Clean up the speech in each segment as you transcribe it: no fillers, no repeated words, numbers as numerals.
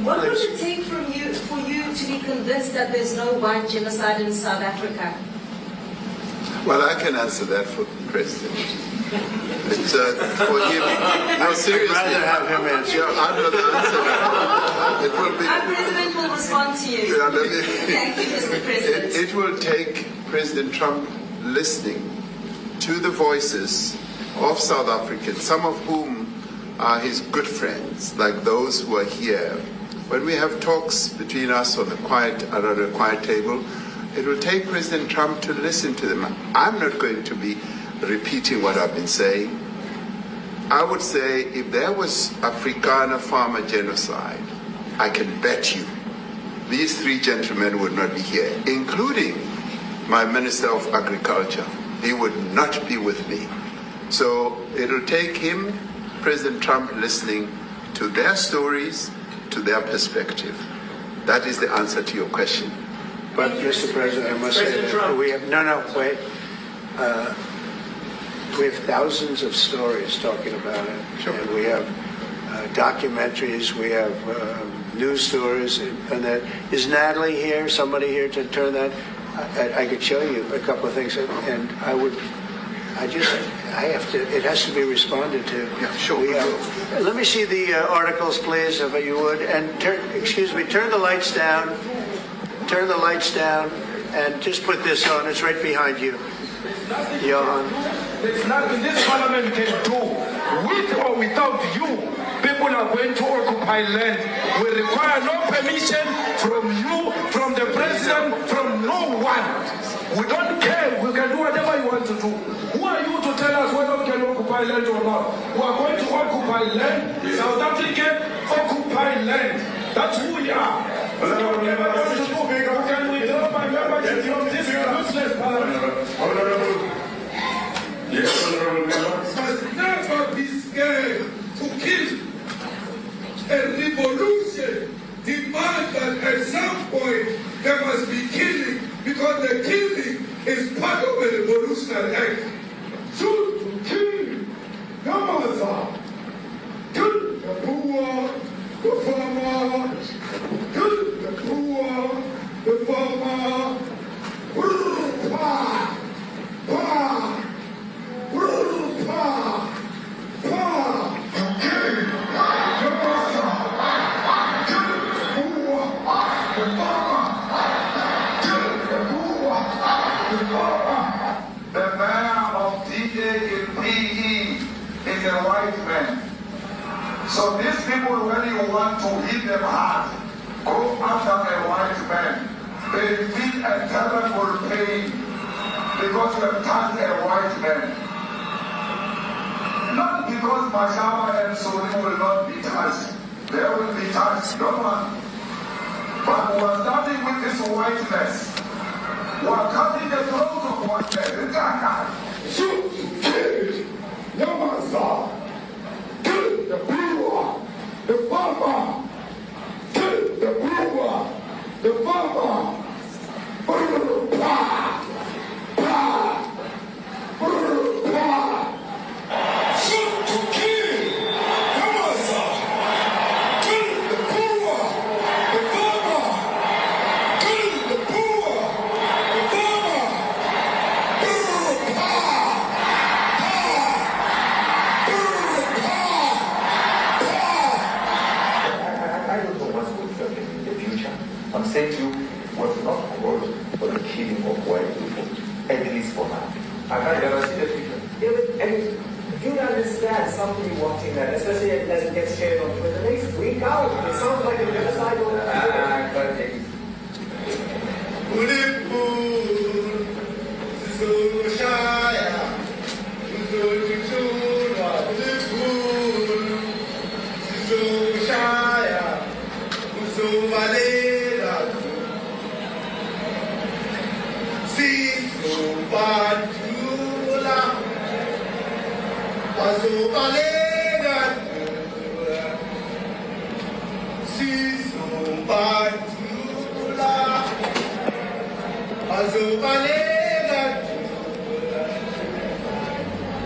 What would it take for you to be convinced that there's no white genocide in South Africa? Well, I can answer that for the President. It's, for him, no, seriously. I'd rather have him answer. Yeah, I'd rather answer that. It will be, Our President will respond to you. Yeah, Thank you, Mr. President. It will take President Trump listening to the voices of South Africans, some of whom are his good friends, like those who are here. When we have talks between us on the around a quiet table, it will take President Trump to listen to them. I'm not going to be repeating what I've been saying. I would say if there was Afrikaner farmer genocide, I can bet you these three gentlemen would not be here, including my Minister of Agriculture. He would not be with me. So it'll take him, President Trump, listening to their stories, to their perspective. That is the answer to your question. But, Mr. President, I must say that we have, wait. We have thousands of stories talking about it. Sure. And we have documentaries, we have news stories. And that, is Natalie here, somebody here to turn that? I could show you a couple of things. And it has to be responded to. Yeah, sure. Let me see the articles, please, if you would. And turn the lights down. Turn the lights down and just put this on. It's right behind you. Johan. There's nothing this parliament can do. With or without you, people are going to occupy land. We require no permission from you, from the president, from no one. We don't care. We can do whatever you want to do. Who are you to tell us whether we can occupy land or not? We are going to occupy land. South Africa occupy land. That's who we are. Can withdraw my membership from this useless parliament. Yes, Honorable Member. Must never be scared to kill. A revolution demands that at some point there must be killing, because the killing is part of a revolutionary act. Shoot to kill. Yamaza. Kill the poor, the farmer. Kill the poor, the farmer. Pa! Pa! The banner of DA in PE is a white man. So these people, when you want to hit them hard, go after a white man. They feel a terrible pain because you have touched a white man. Not because Mashaba and Soli will not be touched. They will be touched, no one. But we are starting with this whiteness. We are cutting the throat of whiteness. Shoot, kill, Yamaza. Kill the brewer, the farmer. Kill the brewer, the farmer. Shoot to kill, Yamaza. Kill the brewer, the farmer. Kill the brewer, the farmer. I don't know what's going to happen in the future. I'm saying to you, was not called for the killing of white people, at least for now. I can't ever see the future. Yeah, but, I mean, you understand somebody watching that, especially as it gets shared on Twitter, they freak out. It sounds like a genocide on Twitter.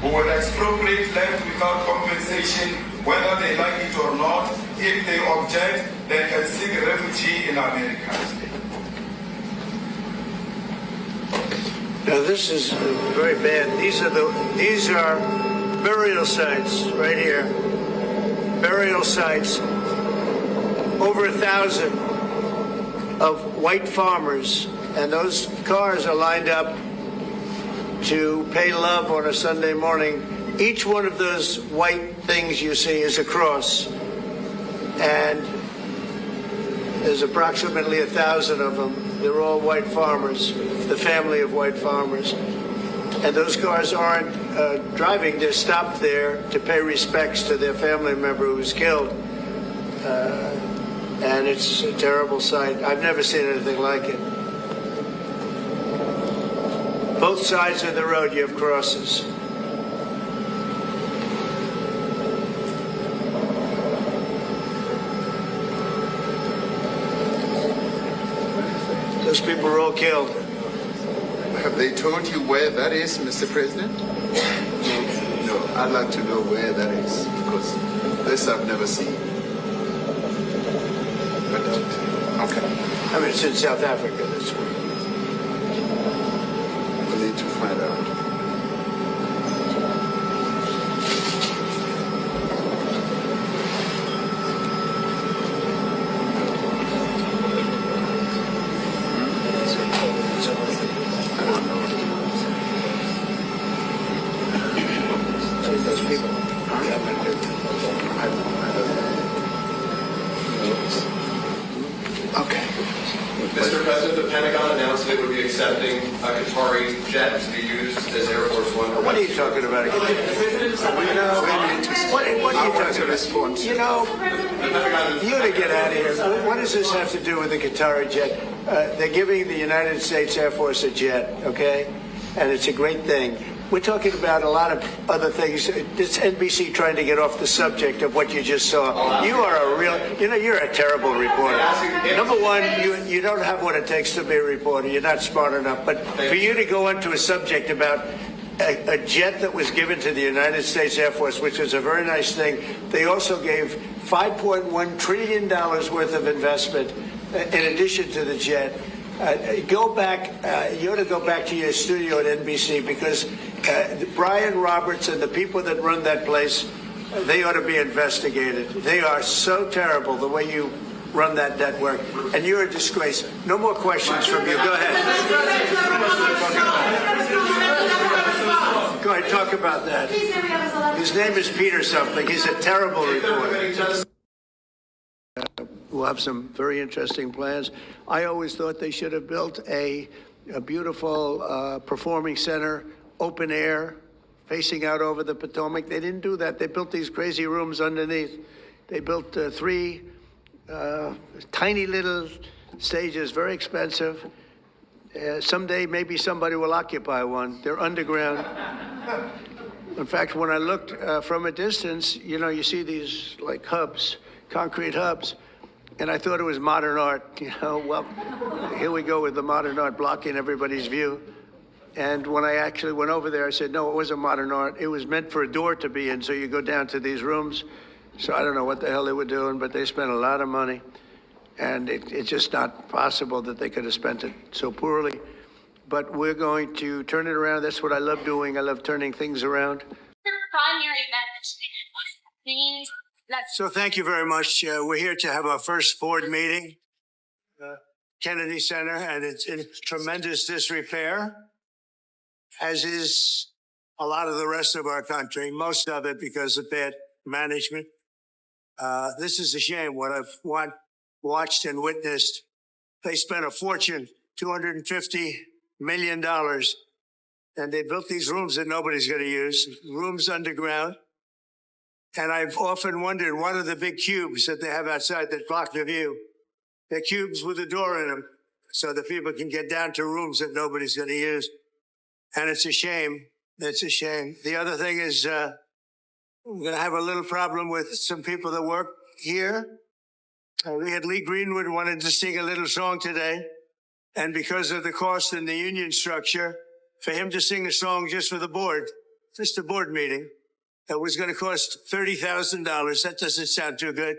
Who will expropriate land without compensation, whether they like it or not. If they object, they can seek refuge in America. Now this is very bad. These are burial sites right here. Burial sites. Over 1,000 of white farmers, and those cars are lined up to pay love on a Sunday morning. Each one of those white things you see is a cross, and there's approximately 1,000 of them. They're all white farmers, the family of white farmers. And those cars aren't driving, they're stopped there to pay respects to their family member who was killed. And it's a terrible sight. I've never seen anything like it. Both sides of the road, you have crosses. Those people were all killed. Have they told you where that is, Mr. President? No. I'd like to know where that is, because this I've never seen. But, okay. I mean, it's in South Africa. That's where. We need to find out. Mr. President, the Pentagon announced it would be accepting a Qatari jet to be used as Air Force One. What are you talking about? What are you talking about? You know, you ought to get out of here. What does this have to do with the Qatari jet? They're giving the United States Air Force a jet, okay? And it's a great thing. We're talking about a lot of other things. It's NBC trying to get off the subject of what you just saw. You are a real, you're a terrible reporter. Number one, you don't have what it takes to be a reporter. You're not smart enough. But for you to go into a subject about a jet that was given to the United States Air Force, which was a very nice thing, they also gave $5.1 trillion worth of investment in addition to the jet. Go back, you ought to go back to your studio at NBC, because Brian Roberts and the people that run that place, they ought to be investigated. They are so terrible the way you run that network, and you're a disgrace. No more questions from you. Go ahead. Go ahead, talk about that. His name is Peter something. He's a terrible reporter. We'll have some very interesting plans. I always thought they should have built a beautiful performing center, open air, facing out over the Potomac. They didn't do that. They built these crazy rooms underneath. They built 3 tiny little stages, very expensive. Someday, maybe somebody will occupy one. They're underground. In fact, when I looked from a distance, you see these like hubs, concrete hubs. And I thought it was modern art, well, here we go with the modern art blocking everybody's view. And when I actually went over there, I said, no, it wasn't modern art. It was meant for a door to be in, so you go down to these rooms. So I don't know what the hell they were doing, but they spent a lot of money. And it's just not possible that they could have spent it so poorly. But we're going to turn it around. That's what I love doing. I love turning things around. Primary message means So thank you very much. We're here to have our first board meeting, Kennedy Center, and it's in tremendous disrepair, as is a lot of the rest of our country, most of it because of bad management. This is a shame what I've watched and witnessed. They spent a fortune, $250 million, and they built these rooms that nobody's going to use, rooms underground. And I've often wondered, what are the big cubes that they have outside that block the view? They're cubes with a door in them so that people can get down to rooms that nobody's going to use. And it's a shame. It's a shame. The other thing is we're going to have a little problem with some people that work here. We had Lee Greenwood wanted to sing a little song today. And because of the cost in the union structure, for him to sing a song just for the board, just a board meeting, that was going to cost $30,000. That doesn't sound too good.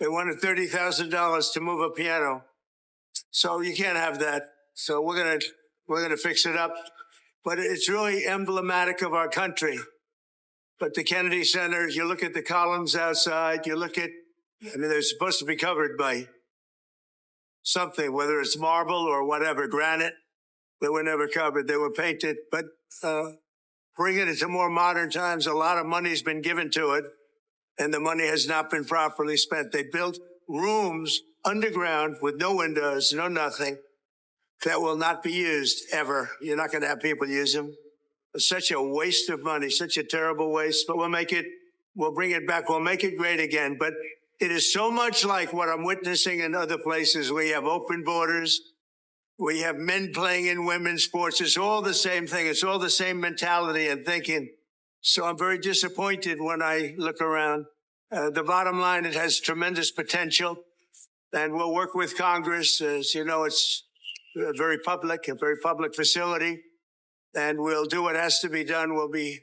They wanted $30,000 to move a piano. So you can't have that. So we're gonna fix it up. But it's really emblematic of our country. But the Kennedy Center, you look at the columns outside, you look at, I mean, they're supposed to be covered by something, whether it's marble or whatever, granite. They were never covered. They were painted. But bringing it to more modern times, a lot of money's been given to it, and the money has not been properly spent. They built rooms underground with no windows, no nothing, that will not be used ever. You're not going to have people use them. It's such a waste of money, such a terrible waste. But we'll bring it back. We'll make it great again. But it is so much like what I'm witnessing in other places. We have open borders. We have men playing in women's sports. It's all the same thing. It's all the same mentality and thinking. So I'm very disappointed when I look around. The bottom line, it has tremendous potential. And we'll work with Congress. As you know, it's a very public facility. And we'll do what has to be done. We'll be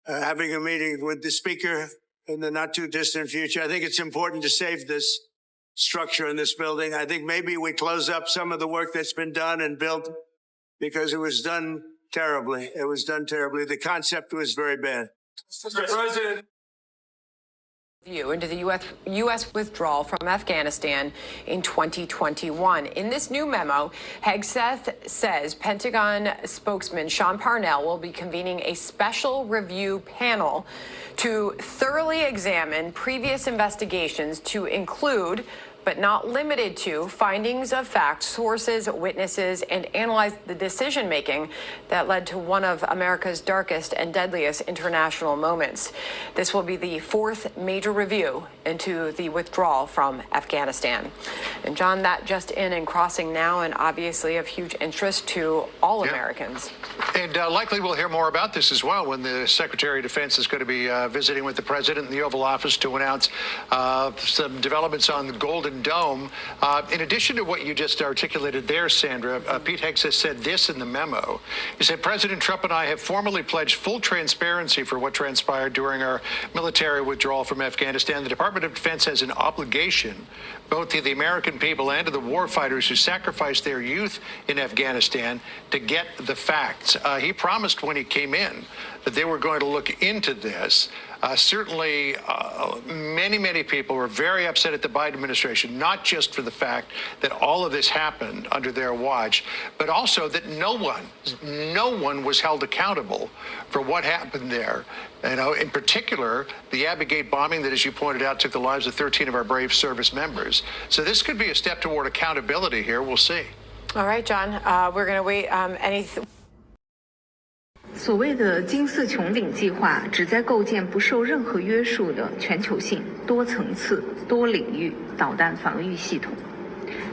having a meeting with the Speaker in the not too distant future. I think it's important to save this structure in this building. I think maybe we close up some of the work that's been done and built because it was done terribly. It was done terribly. The concept was very bad. Mr. President. View into the U.S. withdrawal from Afghanistan in 2021. In this new memo, Hegseth says Pentagon spokesman Sean Parnell will be convening a special review panel to thoroughly examine previous investigations to include, but not limited to, findings of fact, sources, witnesses, and analyze the decision-making that led to one of America's darkest and deadliest international moments. This will be the fourth major review into the withdrawal from Afghanistan. And John, that just in and crossing now, and obviously of huge interest to all Americans. And likely we'll hear more about this as well when the Secretary of Defense is going to be visiting with the President in the Oval Office to announce some developments on the Golden Dome. In addition to what you just articulated there, Sandra, Pete Hegseth said this in the memo. He said, President Trump and I have formally pledged full transparency for what transpired during our military withdrawal from Afghanistan. The Department of Defense has an obligation both to the American people and to the warfighters who sacrificed their youth in Afghanistan to get the facts. He promised when he came in that they were going to look into this. Certainly, many people were very upset at the Biden administration, not just for the fact that all of this happened under their watch, but also that no one was held accountable for what happened there. You know, in particular, the Abbey Gate bombing that, as you pointed out, took the lives of 13 of our brave service members. So this could be a step toward accountability here. We'll see. All right, John, we're going to wait. 所谓的金四穹顶计划旨在构建不受任何约束的全球性、多层次、多领域导弹防御系统。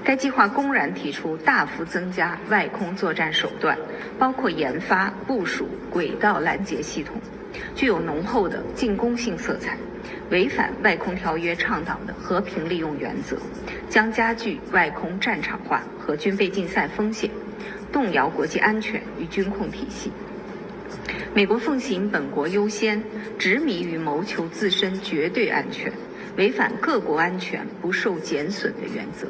该计划公然提出大幅增加外空作战手段，包括研发、部署轨道拦截系统，具有浓厚的进攻性色彩，违反外空条约倡导的和平利用原则，将加剧外空战场化和军备竞赛风险，动摇国际安全与军控体系。美国奉行本国优先，执迷于谋求自身绝对安全，违反各国安全不受减损的原则，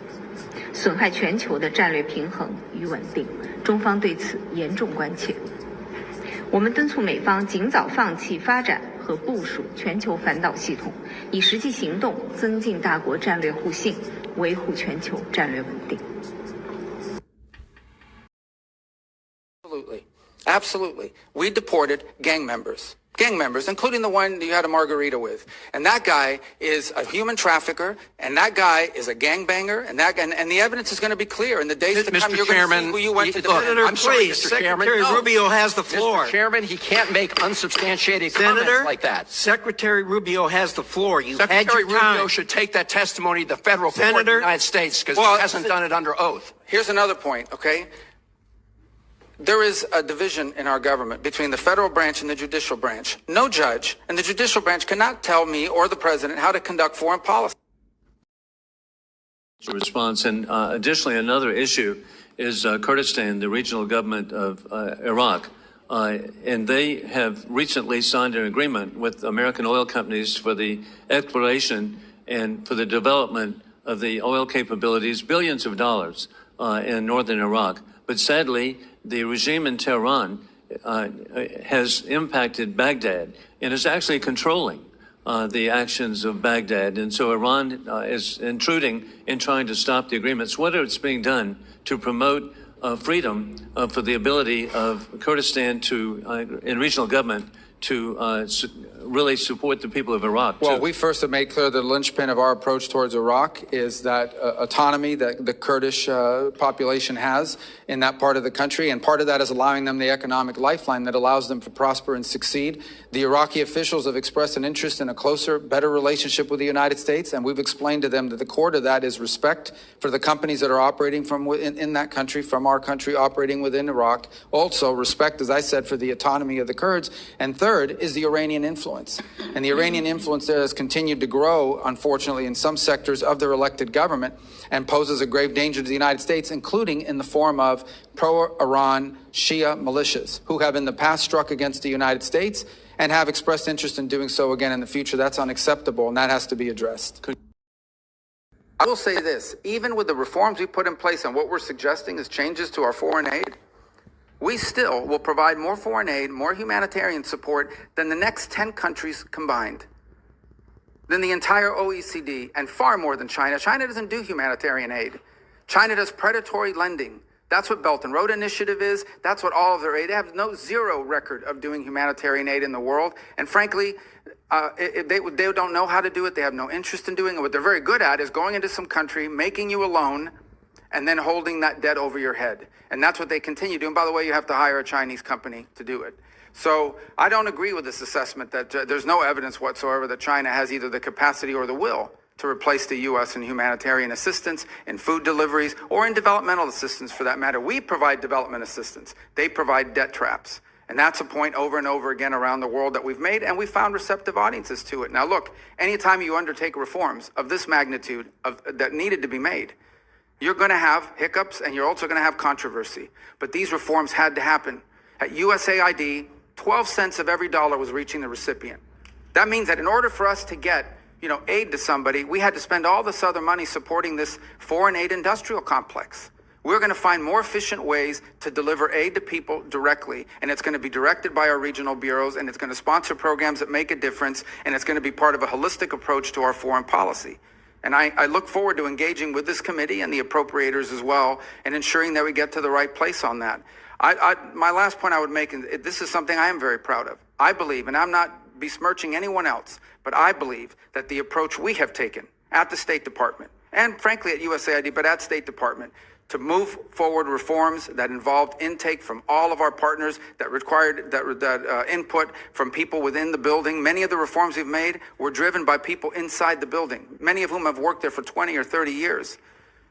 损害全球的战略平衡与稳定。中方对此严重关切。我们敦促美方尽早放弃发展和部署全球反导系统，以实际行动增进大国战略互信，维护全球战略稳定。Absolutely. We deported gang members, including the one you had a margarita with. And that guy is a human trafficker, and that guy is a gangbanger, and the evidence is going to be clear in the days to come. You're going to see who you went to defend. Senator, I'm sorry, please, Mr. Chairman. Secretary Rubio has the floor. Mr. Chairman, he can't make unsubstantiated comments like that. Secretary Rubio has the floor. You Secretary had your time. Rubio should take that testimony to the federal court of the United States because he hasn't done it under oath. Here's another point, okay? There is a division in our government between the federal branch and the judicial branch. No judge in the judicial branch cannot tell me or the president how to conduct foreign policy. Response. And additionally, another issue is Kurdistan, the regional government of Iraq. And they have recently signed an agreement with American oil companies for the exploration and for the development of the oil capabilities, billions of dollars in northern Iraq. But sadly, the regime in Tehran has impacted Baghdad and is actually controlling the actions of Baghdad. And so Iran is intruding in trying to stop the agreements. Whether it's being done to promote freedom for the ability of Kurdistan to, in regional government, to really support the people of Iraq. Well, we first have made clear the linchpin of our approach towards Iraq is that autonomy that the Kurdish population has in that part of the country, and part of that is allowing them the economic lifeline that allows them to prosper and succeed. The Iraqi officials have expressed an interest in a closer, better relationship with the United States, and we've explained to them that the core to that is respect for the companies that are operating from in that country, from our country operating within Iraq. Also, respect, as I said, for the autonomy of the Kurds. And third is the Iranian influence. And the Iranian influence there has continued to grow, unfortunately, in some sectors of their elected government and poses a grave danger to the United States, including in the form of pro-Iran Shia militias who have in the past struck against the United States and have expressed interest in doing so again in the future. That's unacceptable, and that has to be addressed. I will say this, even with the reforms we put in place and what we're suggesting is changes to our foreign aid, we still will provide more foreign aid, more humanitarian support than the next 10 countries combined, than the entire OECD, and far more than China. China doesn't do humanitarian aid. China does predatory lending. That's what Belt and Road Initiative is. That's what all of their aid. They have zero record of doing humanitarian aid in the world. And frankly, they don't know how to do it. They have no interest in doing it. What they're very good at is going into some country, making you a loan, and then holding that debt over your head. And that's what they continue doing. By the way, you have to hire a Chinese company to do it. So I don't agree with this assessment that there's no evidence whatsoever that China has either the capacity or the will to replace the U.S. in humanitarian assistance, in food deliveries, or in developmental assistance for that matter. We provide development assistance. They provide debt traps. And that's a point over and over again around the world that we've made, and we found receptive audiences to it. Now look, anytime you undertake reforms of this magnitude that needed to be made, you're going to have hiccups and you're also going to have controversy. But these reforms had to happen. At USAID, 12 cents of every dollar was reaching the recipient. That means that in order for us to get, aid to somebody, we had to spend all this other money supporting this foreign aid industrial complex. We're going to find more efficient ways to deliver aid to people directly, and it's going to be directed by our regional bureaus, and it's going to sponsor programs that make a difference, and it's going to be part of a holistic approach to our foreign policy. And I look forward to engaging with this committee and the appropriators as well and ensuring that we get to the right place on that. My last point I would make, and this is something I am very proud of. I believe, and I'm not besmirching anyone else, but I believe that the approach we have taken at the State Department and frankly at USAID, but at State Department, to move forward reforms that involved intake from all of our partners, that required that input from people within the building. Many of the reforms we've made were driven by people inside the building, many of whom have worked there for 20 or 30 years.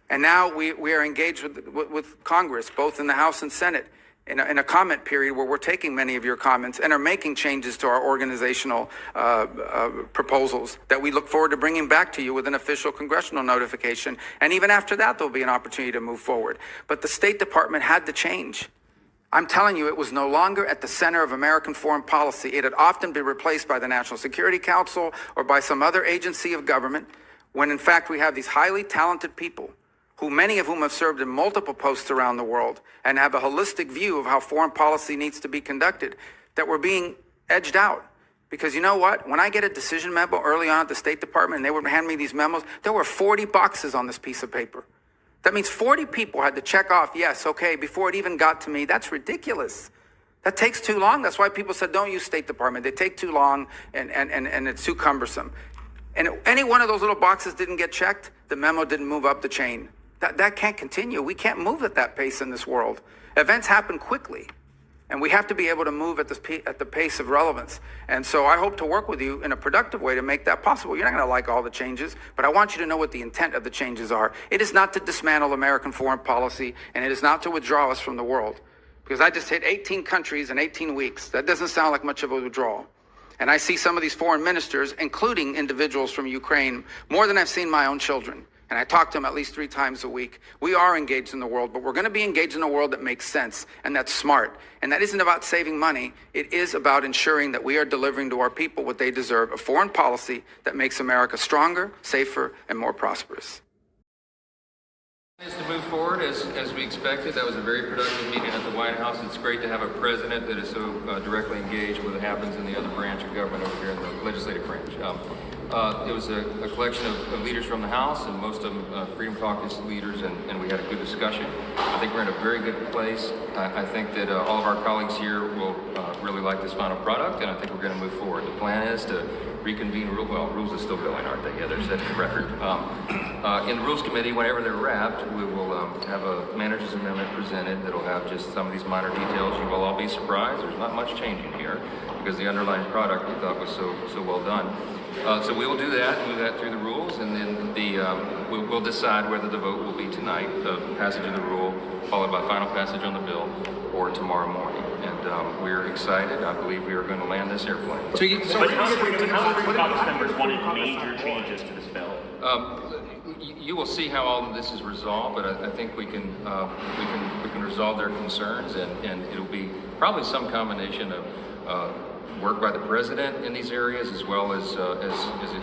And now we are engaged with Congress, both in the House and Senate, in a comment period where we're taking many of your comments and are making changes to our organizational proposals that we look forward to bringing back to you with an official congressional notification. And even after that, there'll be an opportunity to move forward. But the State Department had to change. I'm telling you, it was no longer at the center of American foreign policy. It had often been replaced by the National Security Council or by some other agency of government, when in fact we have these highly talented people, who many of whom have served in multiple posts around the world and have a holistic view of how foreign policy needs to be conducted, that were being edged out. Because you know what? When I get a decision memo early on at the State Department and they would hand me these memos, there were 40 boxes on this piece of paper. That means 40 people had to check off, yes, okay, before it even got to me. That's ridiculous. That takes too long. That's why people said, don't use State Department. They take too long and it's too cumbersome. And any one of those little boxes didn't get checked, the memo didn't move up the chain. That can't continue. We can't move at that pace in this world. Events happen quickly, and we have to be able to move at the pace of relevance. And so I hope to work with you in a productive way to make that possible. You're not going to like all the changes, but I want you to know what the intent of the changes are. It is not to dismantle American foreign policy, and it is not to withdraw us from the world. Because I just hit 18 countries in 18 weeks. That doesn't sound like much of a withdrawal. And I see some of these foreign ministers, including individuals from Ukraine, more than I've seen my own children. and I talk to him at least 3 times a week. We are engaged in the world, but we're going to be engaged in a world that makes sense and that's smart. And that isn't about saving money. It is about ensuring that we are delivering to our people what they deserve, a foreign policy that makes America stronger, safer, and more prosperous. Is to move forward as we expected. That was a very productive meeting at the White House. It's great to have a president that is so directly engaged with what happens in the other branch of government over here in the legislative branch. It was a collection of leaders from the House, and most of them Freedom Caucus leaders, and we had a good discussion. I think we're in a very good place. I think that all of our colleagues here will really like this final product, and I think we're going to move forward. The plan is to reconvene rules are still going, aren't they? Yeah, they're setting a record. In the Rules Committee, whenever they're wrapped, we will have a manager's amendment presented that'll have just some of these minor details. You will all be surprised. There's not much changing here because the underlying product we thought was so well done. So we will do that, move that through the rules, and then we'll decide whether the vote will be tonight, the passage of the rule, followed by final passage on the bill, or tomorrow morning. And we're excited. I believe we are going to land this airplane. But how Freedom Caucus members wanted major changes to this bill? You will see how all of this is resolved, but I think we can resolve their concerns, and it'll be probably some combination of work by the president in these areas, as well as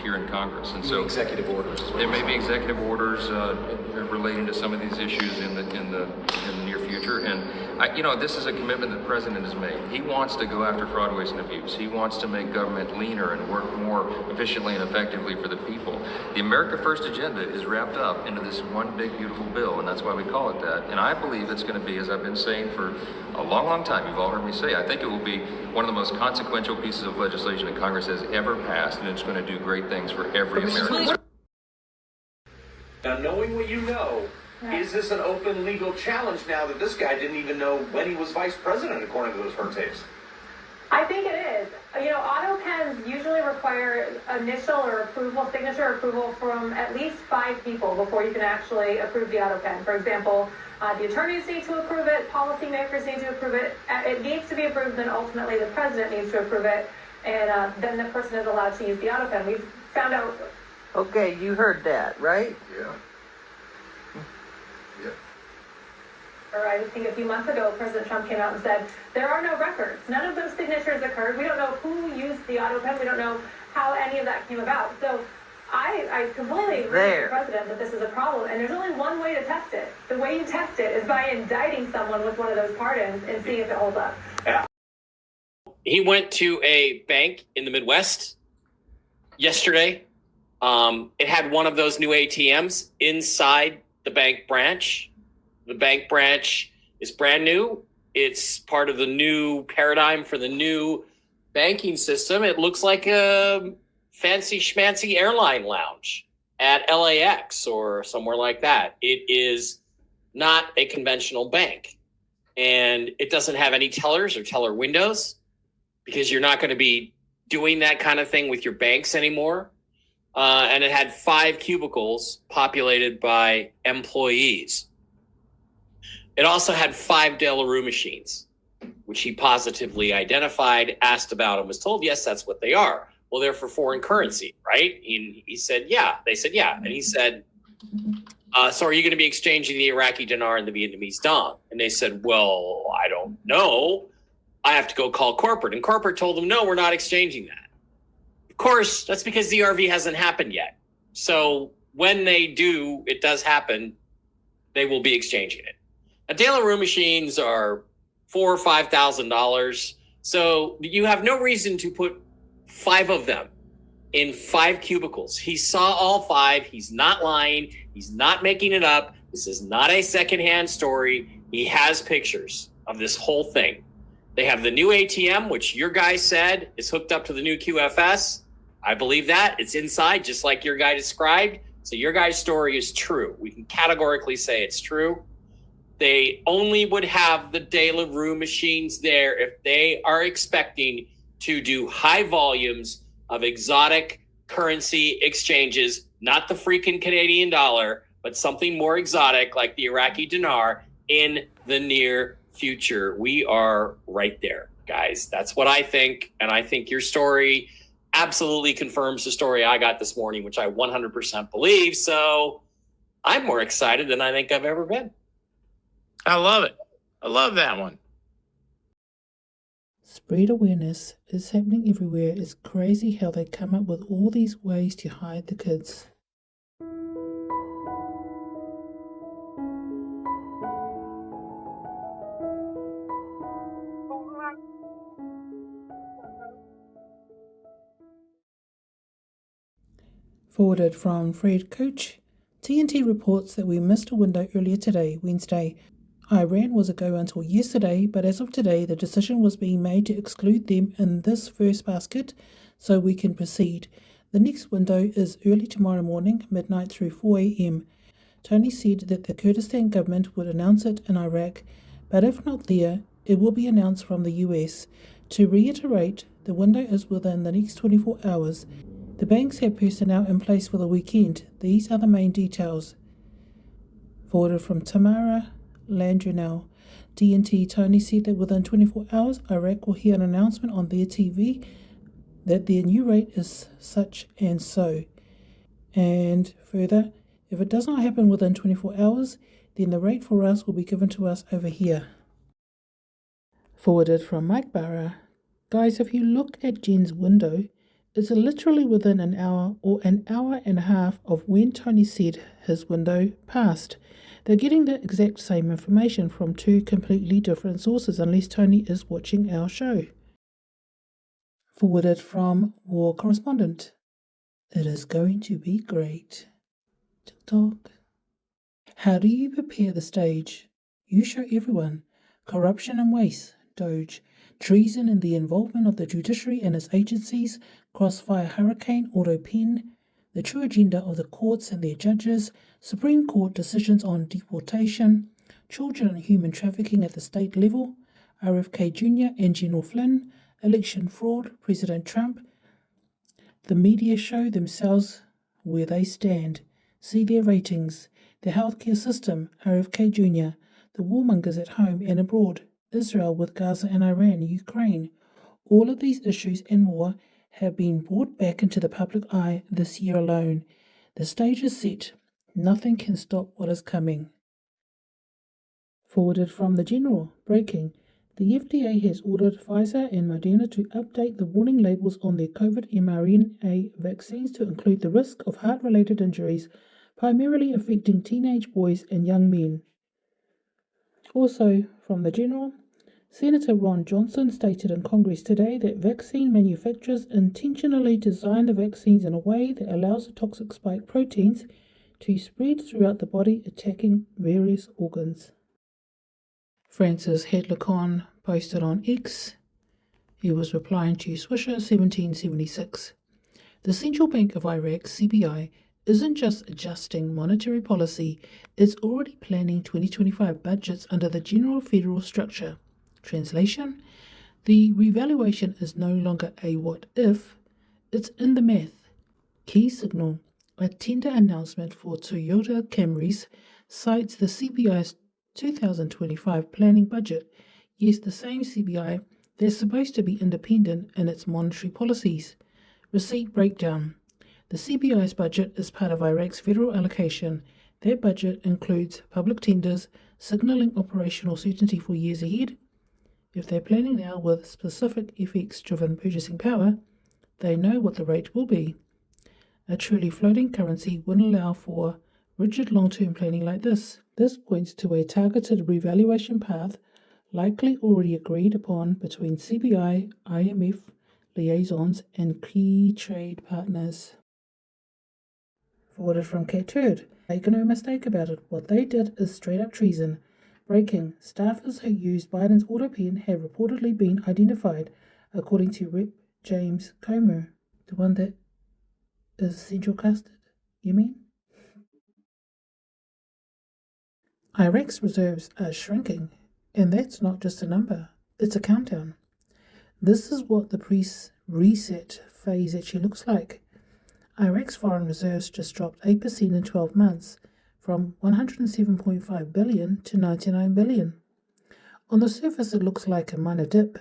here in Congress. And so executive orders. There may be executive orders relating to some of these issues in the near future. And this is a commitment that the president has made. He wants to go after fraud, waste, and abuse. He wants to make government leaner and work more efficiently and effectively for the people. The America First agenda is wrapped up into this one big, beautiful bill, and that's why we call it that. And I believe it's going to be, as I've been saying for a long, long time, you've all heard me say, I think it will be one of the most consequential pieces of legislation that Congress has ever passed, and it's going to do great things for every American. Now, knowing what you know, is this an open legal challenge now that this guy didn't even know when he was vice president, according to those her tapes? I think it is. Autopens usually require initial or approval, signature approval from at least 5 people before you can actually approve the Autopen. For example, the attorneys need to approve it, policymakers need to approve it. It needs to be approved, then ultimately the president needs to approve it, and then the person is allowed to use the Autopen. We've found out. Okay, you heard that, right? Yeah. I think a few months ago, President Trump came out and said, there are no records. None of those signatures occurred. We don't know who used the Autopen. We don't know how any of that came about. So I completely agree with the president that this is a problem, and there's only one way to test it. The way you test it is by indicting someone with one of those pardons and seeing if it holds up. Yeah. He went to a bank in the Midwest yesterday. It had one of those new ATMs inside the bank branch. The bank branch is brand new. It's part of the new paradigm for the new banking system. It looks like a fancy schmancy airline lounge at LAX or somewhere like that. It is not a conventional bank. And it doesn't have any tellers or teller windows because you're not going to be doing that kind of thing with your banks anymore. And it had 5 cubicles populated by employees. It also had 5 De La Rue machines, which he positively identified, asked about, and was told, yes, that's what they are. Well, they're for foreign currency, right? He said, yeah. They said, yeah. And he said, so are you going to be exchanging the Iraqi dinar and the Vietnamese dong? And they said, well, I don't know. I have to go call corporate. And corporate told them, no, we're not exchanging that. Of course, that's because the RV hasn't happened yet. So when they do, it does happen, they will be exchanging it. Now, De La Rue machines are $4,000 or $5,000. So you have no reason to put 5 of them in 5 cubicles. He saw all 5. He's not lying. He's not making it up. This is not a secondhand story. He has pictures of this whole thing. They have the new ATM, which your guy said is hooked up to the new QFS. I believe that. It's inside, just like your guy described. So your guy's story is true. We can categorically say it's true. They only would have the De La Rue machines there if they are expecting to do high volumes of exotic currency exchanges, not the freaking Canadian dollar, but something more exotic like the Iraqi dinar in the near future. We are right there, guys. That's what I think. And I think your story absolutely confirms the story I got this morning, which I 100% believe. So I'm more excited than I think I've ever been. I love it. I love that one. Spread awareness is happening everywhere. It's crazy how they come up with all these ways to hide the kids. Forwarded from Fred Koch. TNT reports that we missed a window earlier today, Wednesday. Iran was a go until yesterday, but as of today, the decision was being made to exclude them in this first basket so we can proceed. The next window is early tomorrow morning, midnight through 4 a.m. Tony said that the Kurdistan government would announce it in Iraq, but if not there, it will be announced from the US. To reiterate, the window is within the next 24 hours. The banks have personnel in place for the weekend. These are the main details. Forwarded from Tamara Landreneau. TNT Tony said that within 24 hours, Iraq will hear an announcement on their TV that their new rate is such and so. And further, if it does not happen within 24 hours, then the rate for us will be given to us over here. Forwarded from MikeB. Guys, if you look at Jen's window, it's literally within an hour or an hour and a half of when Tony said his window passed. They're getting the exact same information from two completely different sources unless Tony is watching our show. Forwarded from War Correspondent. It is going to be great. TikTok. How do you prepare the stage? You show everyone. Corruption and waste. Doge. Treason and the involvement of the judiciary and its agencies. Crossfire hurricane. Autopen. The true agenda of the courts and their judges. Supreme Court decisions on deportation. Children and human trafficking at the state level. RFK Jr. and General Flynn. Election fraud. President Trump. The media show themselves where they stand. See their ratings. The healthcare system. RFK Jr. The warmongers at home and abroad. Israel with Gaza and Iran, Ukraine. All of these issues and more have been brought back into the public eye this year alone. The stage is set. Nothing can stop what is coming. Forwarded from the General. Breaking. The FDA has ordered Pfizer and Moderna to update the warning labels on their COVID mRNA vaccines to include the risk of heart-related injuries, primarily affecting teenage boys and young men. Also, from the General, Senator Ron Johnson stated in Congress today that vaccine manufacturers intentionally design the vaccines in a way that allows the toxic spike proteins to spread throughout the body, attacking various organs. Francis Hadlocon posted on X. He was replying to Swisher 1776. The Central Bank of Iraq, CBI, isn't just adjusting monetary policy, it's already planning 2025 budgets under the general federal structure. Translation: the revaluation is no longer a what if, it's in the math. Key signal: a tender announcement for Toyota Camrys cites the CBI's 2025 planning budget. Yes, the same CBI that's supposed to be independent in its monetary policies. Receipt breakdown. The CBI's budget is part of Iraq's federal allocation. Their budget includes public tenders, signaling operational certainty for years ahead. If they're planning now with specific FX-driven purchasing power, they know what the rate will be. A truly floating currency wouldn't allow for rigid long-term planning like this. This points to a targeted revaluation path, likely already agreed upon between CBI, IMF, liaisons, and key trade partners. Forwarded from Catturd. Make no mistake about it, what they did is straight up treason. Breaking. Staffers who used Biden's Autopen have reportedly been identified, according to Rep. James Comer. The one that is central casted, you mean? Iraq's reserves are shrinking, and that's not just a number, it's a countdown. This is what the pre-reset phase actually looks like. Iraq's foreign reserves just dropped 8% in 12 months, from 107.5 billion to 99 billion. On the surface it looks like a minor dip,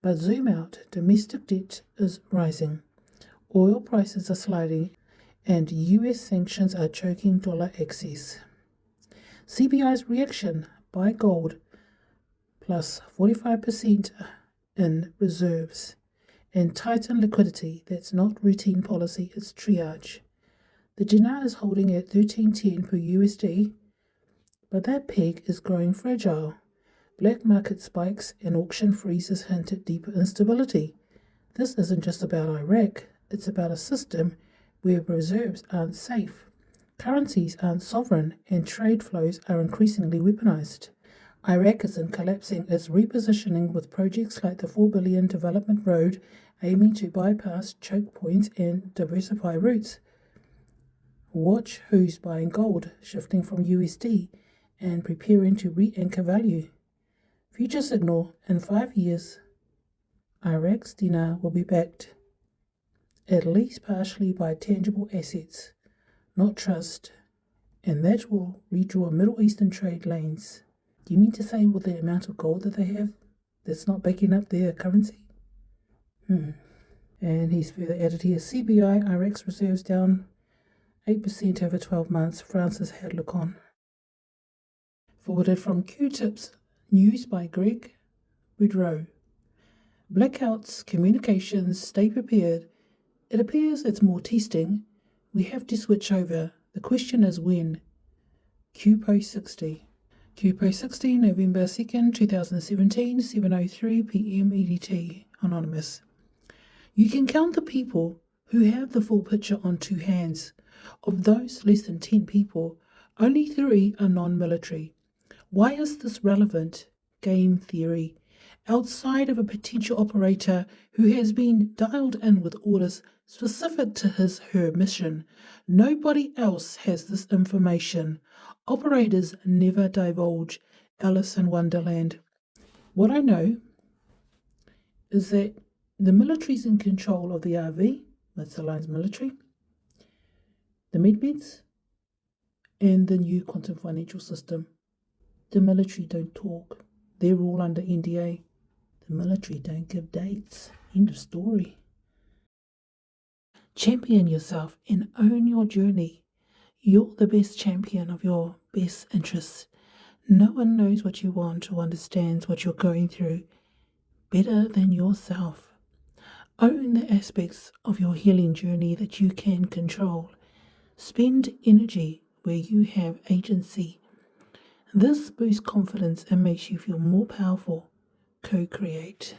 but zoom out, domestic debt is rising. Oil prices are sliding, and US sanctions are choking dollar access. CBI's reaction: buy gold plus 45% in reserves and tighten liquidity. That's not routine policy, it's triage. The dinar is holding at 13.10 per USD, but that peg is growing fragile. Black market spikes and auction freezes hint at deeper instability. This isn't just about Iraq, it's about a system where reserves aren't safe, currencies aren't sovereign, and trade flows are increasingly weaponized. Iraq isn't collapsing, it's repositioning with projects like the $4 billion development road aiming to bypass choke points and diversify routes. Watch who's buying gold, shifting from USD and preparing to re-anchor value. Future signal: in 5 years, Iraq's dinar will be backed, at least partially, by tangible assets, not trust, and that will redraw Middle Eastern trade lanes. Do you mean to say with the amount of gold that they have, that's not backing up their currency? And he's further added here, CBI, Iraq's reserves down 8% over 12 months, France's Hadlocon. Forwarded from Q-Tips, news by Greg Woodrow. Blackouts, communications, stay prepared. It appears it's more testing. We have to switch over. The question is when. Q-Post 60. Q-Post 60, November 2nd, 2017, 7:03 p.m. EDT. Anonymous. You can count the people who have the full picture on 2 hands. Of those less than 10 people, only 3 are non-military. Why is this relevant? Game theory. Outside of a potential operator who has been dialed in with orders specific to his/her mission, nobody else has this information. Operators never divulge. Alice in Wonderland. What I know is that the military's in control of the RV, that's the Alliance military, the MedMeds, and the new quantum financial system. The military don't talk. They're all under NDA. The military don't give dates. End of story. Champion yourself and own your journey. You're the best champion of your best interests. No one knows what you want or understands what you're going through better than yourself. Own the aspects of your healing journey that you can control. Spend energy where you have agency. This boosts confidence and makes you feel more powerful. Co-create.